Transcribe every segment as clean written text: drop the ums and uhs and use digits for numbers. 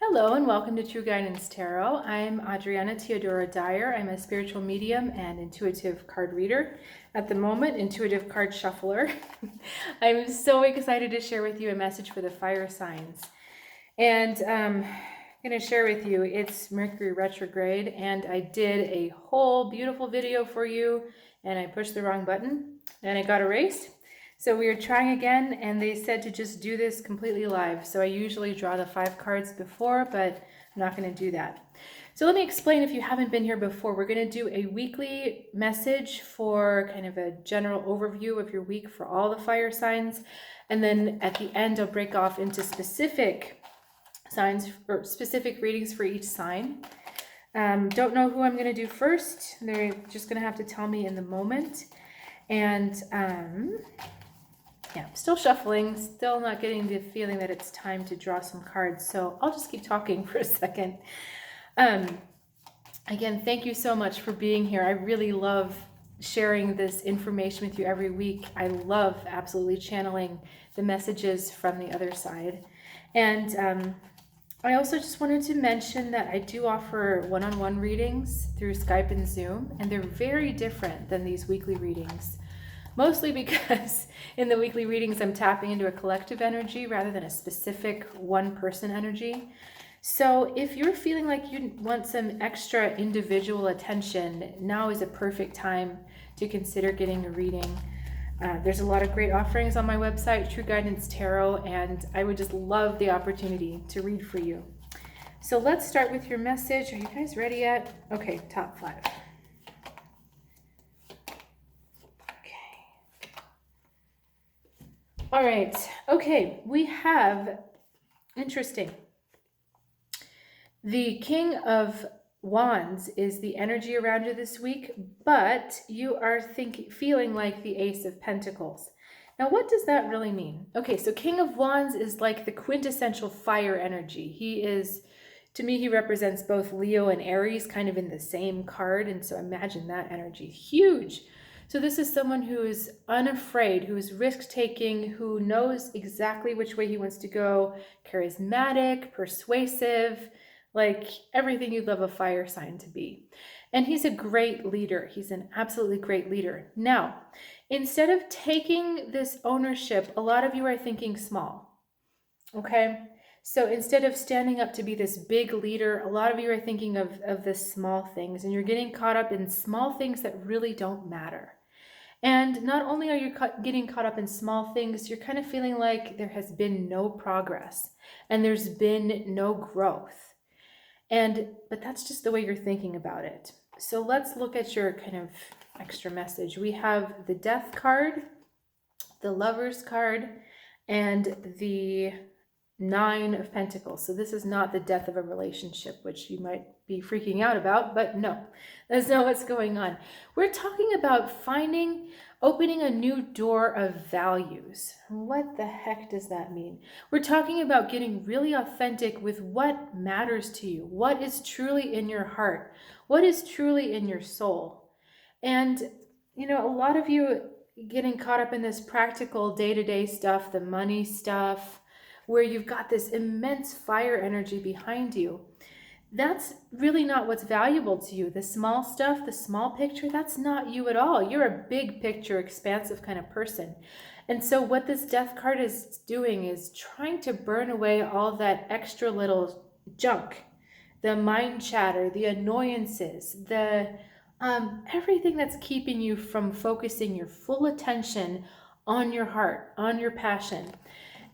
Hello and welcome to True Guidance Tarot. I'm Adriana Teodoro-Dier. I'm a spiritual medium and intuitive card reader. At the moment, intuitive card shuffler. I'm so excited to share with you a message for the fire signs. And I'm going to share with you, it's Mercury retrograde, and I did a whole beautiful video for you, and I pushed the wrong button, and it got erased. So we are trying again, and they said to just do this completely live. So I usually draw the 5 cards before, but I'm not going to do that. So let me explain if you haven't been here before. We're going to do a weekly message for kind of a general overview of your week for all the fire signs. And then at the end, I'll break off into specific signs or specific readings for each sign. Don't know who I'm going to do first. They're just going to have to tell me in the moment. And yeah, still shuffling, still not getting the feeling that it's time to draw some cards. So I'll just keep talking for a second. Again, thank you so much for being here. I really love sharing this information with you every week. I love absolutely channeling the messages from the other side. And I also just wanted to mention that I do offer one-on-one readings through Skype and Zoom, and they're very different than these weekly readings. Mostly because in the weekly readings, I'm tapping into a collective energy rather than a specific one-person energy. So if you're feeling like you want some extra individual attention, now is a perfect time to consider getting a reading. There's a lot of great offerings on my website, True Guidance Tarot, and I would just love the opportunity to read for you. So let's start with your message. Are you guys ready yet? Okay, top 5. All right, okay, we have, interesting. The King of Wands is the energy around you this week, but you are feeling like the Ace of Pentacles. Now, what does that really mean? Okay, so King of Wands is like the quintessential fire energy. He is, to me, he represents both Leo and Aries kind of in the same card, and so imagine that energy, huge. So this is someone who is unafraid, who is risk-taking, who knows exactly which way he wants to go, charismatic, persuasive, like everything you'd love a fire sign to be. And he's a great leader. He's an absolutely great leader. Now, instead of taking this ownership, a lot of you are thinking small, okay? So instead of standing up to be this big leader, a lot of you are thinking of the small things, and you're getting caught up in small things that really don't matter. And not only are you getting caught up in small things, you're kind of feeling like there has been no progress and there's been no growth. But that's just the way you're thinking about it. So let's look at your kind of extra message. We have the Death card, the Lovers card, and the 9 of Pentacles. So this is not the death of a relationship, which you might be freaking out about, but no, that's not what's going on. We're talking about opening a new door of values. What the heck does that mean? We're talking about getting really authentic with what matters to you, what is truly in your heart, what is truly in your soul. And, you know, a lot of you getting caught up in this practical day-to-day stuff, the money stuff, where you've got this immense fire energy behind you. That's really not what's valuable to you. The small stuff, the small picture, that's not you at all. You're a big picture, expansive kind of person. And so what this Death card is doing is trying to burn away all that extra little junk, the mind chatter, the annoyances, the everything that's keeping you from focusing your full attention on your heart, on your passion.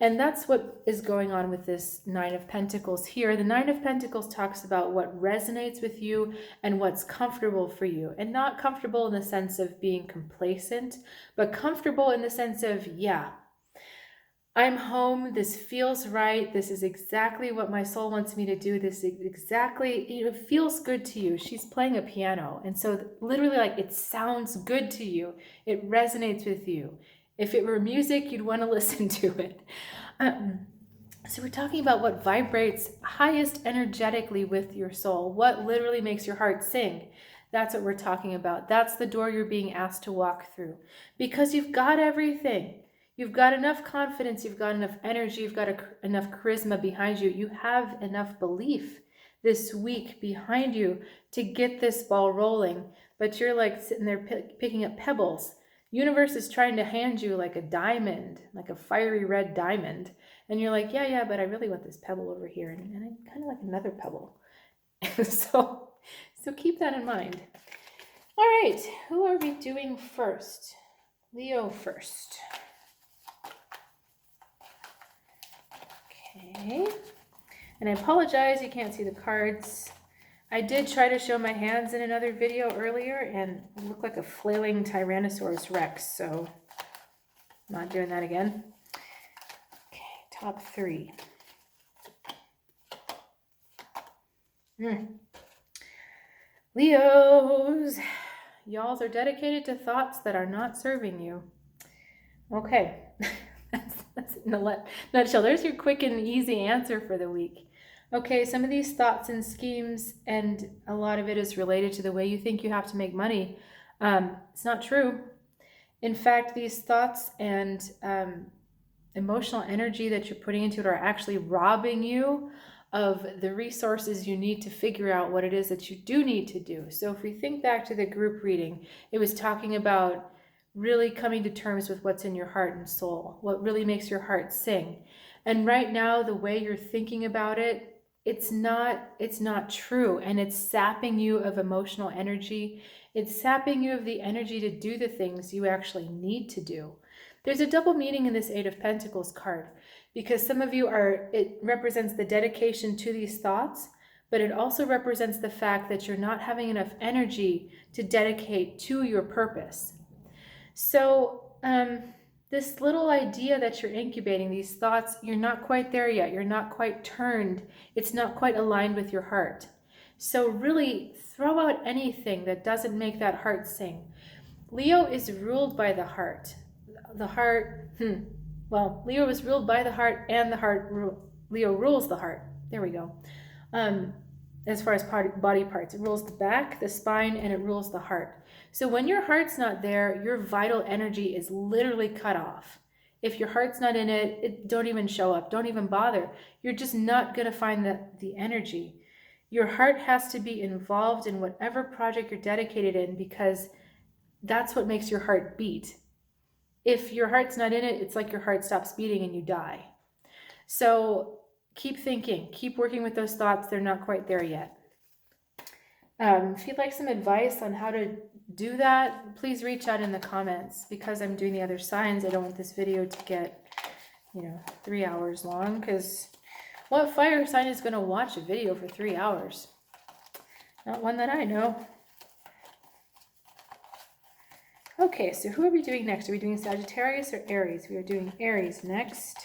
And that's what is going on with this 9 of Pentacles here. The 9 of Pentacles talks about what resonates with you and what's comfortable for you. And not comfortable in the sense of being complacent, but comfortable in the sense of, yeah, I'm home. This feels right. This is exactly what my soul wants me to do. This is exactly, it feels good to you. She's playing a piano. And so literally like it sounds good to you. It resonates with you. If it were music, you'd want to listen to it. So we're talking about what vibrates highest energetically with your soul, what literally makes your heart sing. That's what we're talking about. That's the door you're being asked to walk through because you've got everything. You've got enough confidence, you've got enough energy, you've got enough charisma behind you. You have enough belief this week behind you to get this ball rolling, but you're like sitting there picking up pebbles. Universe is trying to hand you like a diamond, like a fiery red diamond, and you're like, yeah, but I really want this pebble over here, and I kind of like another pebble. so keep that in mind. All right, who are we doing first? Leo first. Okay, and I apologize, you can't see the cards. I did try to show my hands in another video earlier and it looked like a flailing Tyrannosaurus Rex, so I'm not doing that again. Okay, top 3. Leos, y'all are dedicated to thoughts that are not serving you. Okay, that's in a nutshell. There's your quick and easy answer for the week. Okay, some of these thoughts and schemes, and a lot of it is related to the way you think you have to make money. It's not true. In fact, these thoughts and emotional energy that you're putting into it are actually robbing you of the resources you need to figure out what it is that you do need to do. So if we think back to the group reading, it was talking about really coming to terms with what's in your heart and soul, what really makes your heart sing. And right now, the way you're thinking about it, it's not true, and it's sapping you of emotional energy. It's sapping you of the energy to do the things you actually need to do. There's a double meaning in this 8 of Pentacles card, because some of you it represents the dedication to these thoughts, but it also represents the fact that you're not having enough energy to dedicate to your purpose. So this little idea that you're incubating, these thoughts, you're not quite there yet. You're not quite turned. It's not quite aligned with your heart. So really throw out anything that doesn't make that heart sing. Leo is ruled by the heart. The heart, well, Leo is ruled by the heart, and the heart, Leo rules the heart. There we go. As far as body parts, it rules the back, the spine, and it rules the heart. So when your heart's not there, your vital energy is literally cut off. If your heart's not in it, don't even show up. Don't even bother. You're just not going to find the energy. Your heart has to be involved in whatever project you're dedicated in, because that's what makes your heart beat. If your heart's not in it, it's like your heart stops beating and you die. So keep thinking, keep working with those thoughts. They're not quite there yet. If you'd like some advice on how to do that, please reach out in the comments. Because I'm doing the other signs, I don't want this video to get 3 hours long, because what fire sign is going to watch a video for 3 hours? Not one that I know. Okay, so who are we doing next? Are we doing Sagittarius or Aries? We are doing Aries next.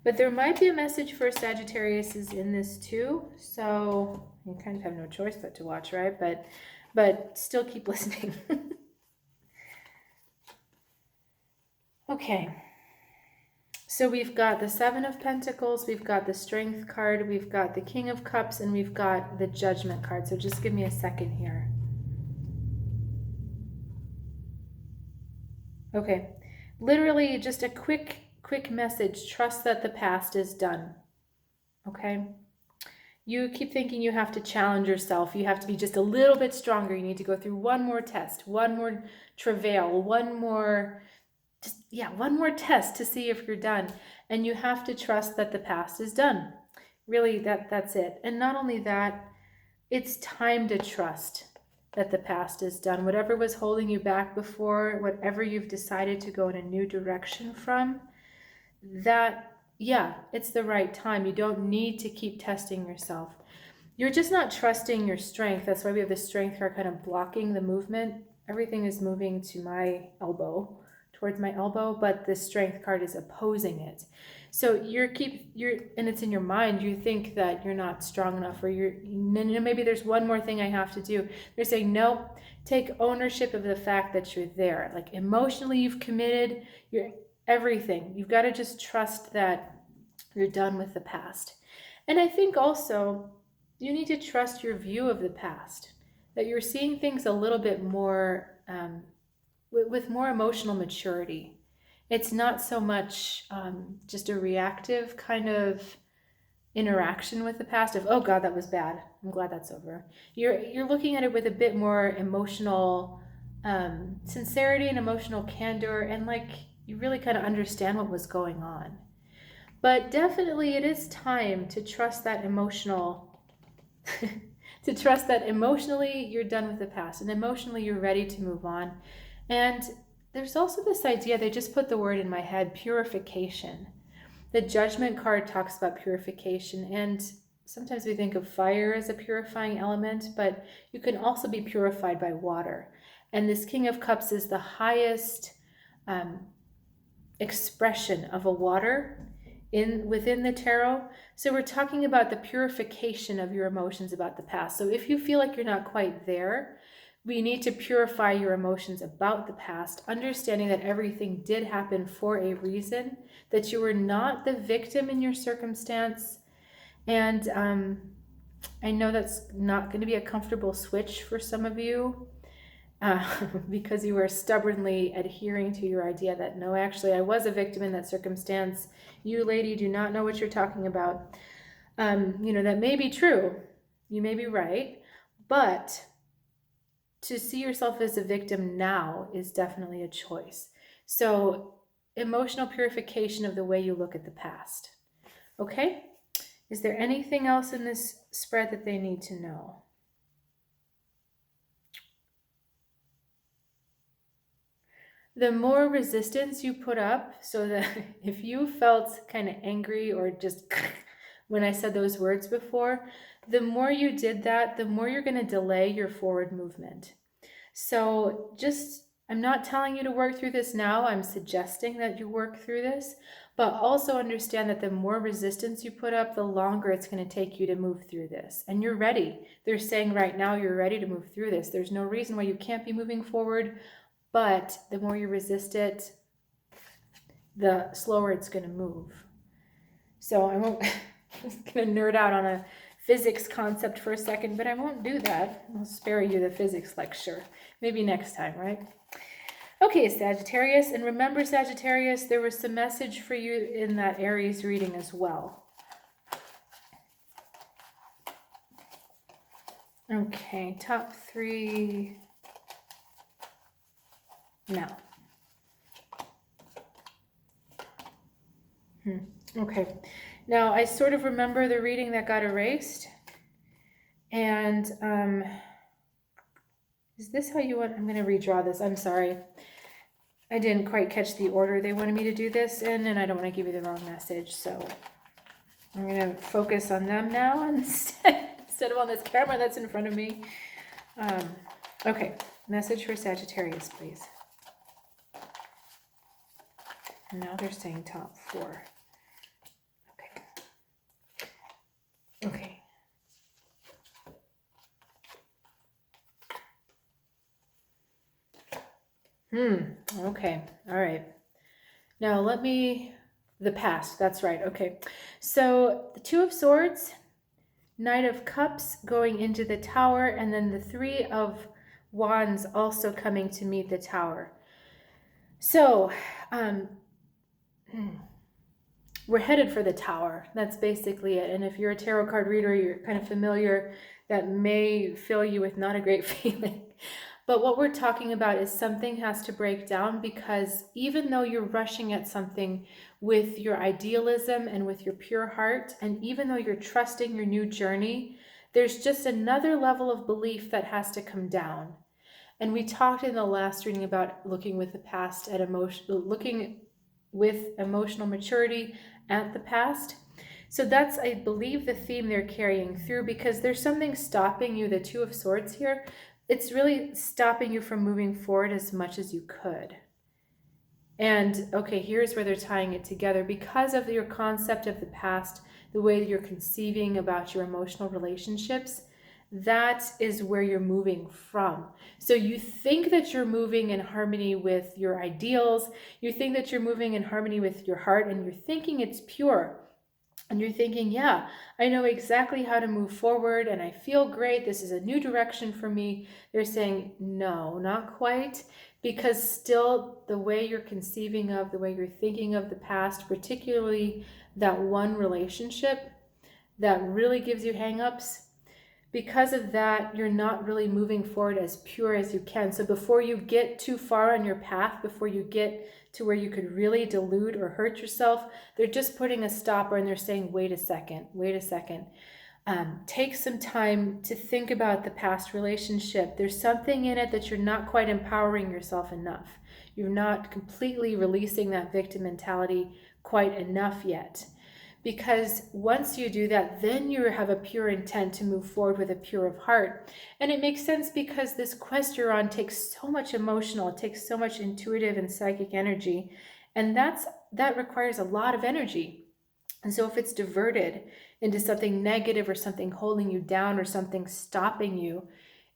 But there might be a message for Sagittarius in this too, so you kind of have no choice but to watch, right? But still keep listening. Okay, so we've got the 7 of Pentacles, we've got the Strength card, we've got the King of Cups, and we've got the Judgment card. So just give me a second here. Okay, literally just a quick message. Trust that the past is done. Okay, you keep thinking you have to challenge yourself. You have to be just a little bit stronger. You need to go through one more test, one more travail, one more test to see if you're done. And you have to trust that the past is done. Really, that's it. And not only that, it's time to trust that the past is done. Whatever was holding you back before, whatever you've decided to go in a new direction from, it's the right time. You don't need to keep testing yourself. You're just not trusting your strength. That's why we have the Strength card kind of blocking the movement. Everything is moving to my elbow, towards my elbow, but the Strength card is opposing it. So and it's in your mind. You think that you're not strong enough, or maybe there's one more thing I have to do. They're saying, no, take ownership of the fact that you're there. Like emotionally, you've committed, everything. You've got to just trust that you're done with the past. And I think also you need to trust your view of the past, that you're seeing things a little bit more with more emotional maturity. It's not so much just a reactive kind of interaction with the past of, oh God, that was bad, I'm glad that's over. You're looking at it with a bit more emotional sincerity and emotional candor, and like you really kind of understand what was going on. But definitely it is time to trust that emotional to trust that emotionally you're done with the past and emotionally you're ready to move on. And there's also this idea, they just put the word in my head, purification. The Judgment card talks about purification, and sometimes we think of fire as a purifying element, but you can also be purified by water. And this King of Cups is the highest expression of a water within the tarot. So we're talking about the purification of your emotions about the past. So if you feel like you're not quite there, we need to purify your emotions about the past, understanding that everything did happen for a reason, that you were not the victim in your circumstance. And I know that's not going to be a comfortable switch for some of you, because you are stubbornly adhering to your idea that, no, actually, I was a victim in that circumstance. You, lady, do not know what you're talking about. That may be true. You may be right. But to see yourself as a victim now is definitely a choice. So emotional purification of the way you look at the past. Okay? Is there anything else in this spread that they need to know? The more resistance you put up, so that if you felt kind of angry or just when I said those words before, the more you did that, the more you're going to delay your forward movement. So I'm not telling you to work through this now. I'm suggesting that you work through this, but also understand that the more resistance you put up, the longer it's going to take you to move through this. And you're ready. They're saying right now you're ready to move through this. There's no reason why you can't be moving forward, but the more you resist it, the slower it's going to move. So I'm going to nerd out on a physics concept for a second, but I won't do that. I'll spare you the physics lecture. Maybe next time, right? Okay, Sagittarius. And remember, Sagittarius, there was some message for you in that Aries reading as well. Okay, top three. Now. Okay. Now, I sort of remember the reading that got erased. And is this how you want? I'm going to redraw this. I'm sorry. I didn't quite catch the order they wanted me to do this in, and I don't want to give you the wrong message. So I'm going to focus on them now instead of on this camera that's in front of me. Okay. Message for Sagittarius, please. And now they're saying top four. Okay. Okay. All right. Now the past. That's right. Okay. So the Two of Swords, Knight of Cups going into the Tower, and then the Three of Wands also coming to meet the Tower. So, we're headed for the Tower. That's basically it. And if you're a tarot card reader, you're kind of familiar, that may fill you with not a great feeling. But what we're talking about is something has to break down, because even though you're rushing at something with your idealism and with your pure heart, and even though you're trusting your new journey, there's just another level of belief that has to come down. And we talked in the last reading about looking with the past at looking with emotional maturity at the past. So that's, I believe, the theme they're carrying through, because there's something stopping you, the Two of Swords here. It's really stopping you from moving forward as much as you could. And okay, here's where they're tying it together. Because of your concept of the past, the way that you're conceiving about your emotional relationships, that is where you're moving from. So you think that you're moving in harmony with your ideals. You think that you're moving in harmony with your heart, and you're thinking it's pure. And you're thinking, yeah, I know exactly how to move forward, and I feel great. This is a new direction for me. They're saying, no, not quite. because still the way you're conceiving of, the way you're thinking of the past, particularly that one relationship that really gives you hangups, because of that, you're not really moving forward as pure as you can. So before you get too far on your path, before you get to where you could really delude or hurt yourself, they're just putting a stopper and they're saying, wait a second, wait a second. Take some time to think about the past relationship. There's something in it that you're not quite empowering yourself enough. You're not completely releasing that victim mentality quite enough yet. Because once you do that, then you have a pure intent to move forward with a pure of heart. And it makes sense because this quest you're on takes so much emotional, it takes so much intuitive and psychic energy. And that requires a lot of energy. And so if it's diverted into something negative or something holding you down or something stopping you,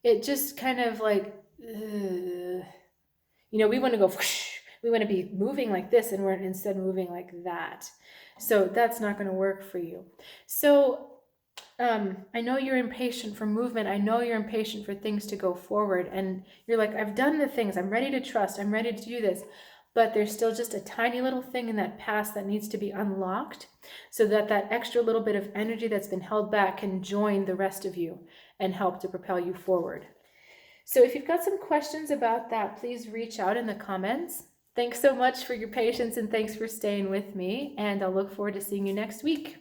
it just kind of like, we want to go, we want to be moving like this, and we're instead moving like that. So that's not going to work for you. So I know you're impatient for movement. I know you're impatient for things to go forward. And you're like, I've done the things. I'm ready to trust. I'm ready to do this. But there's still just a tiny little thing in that past that needs to be unlocked so that that extra little bit of energy that's been held back can join the rest of you and help to propel you forward. So if you've got some questions about that, please reach out in the comments. Thanks so much for your patience and thanks for staying with me. And I'll look forward to seeing you next week.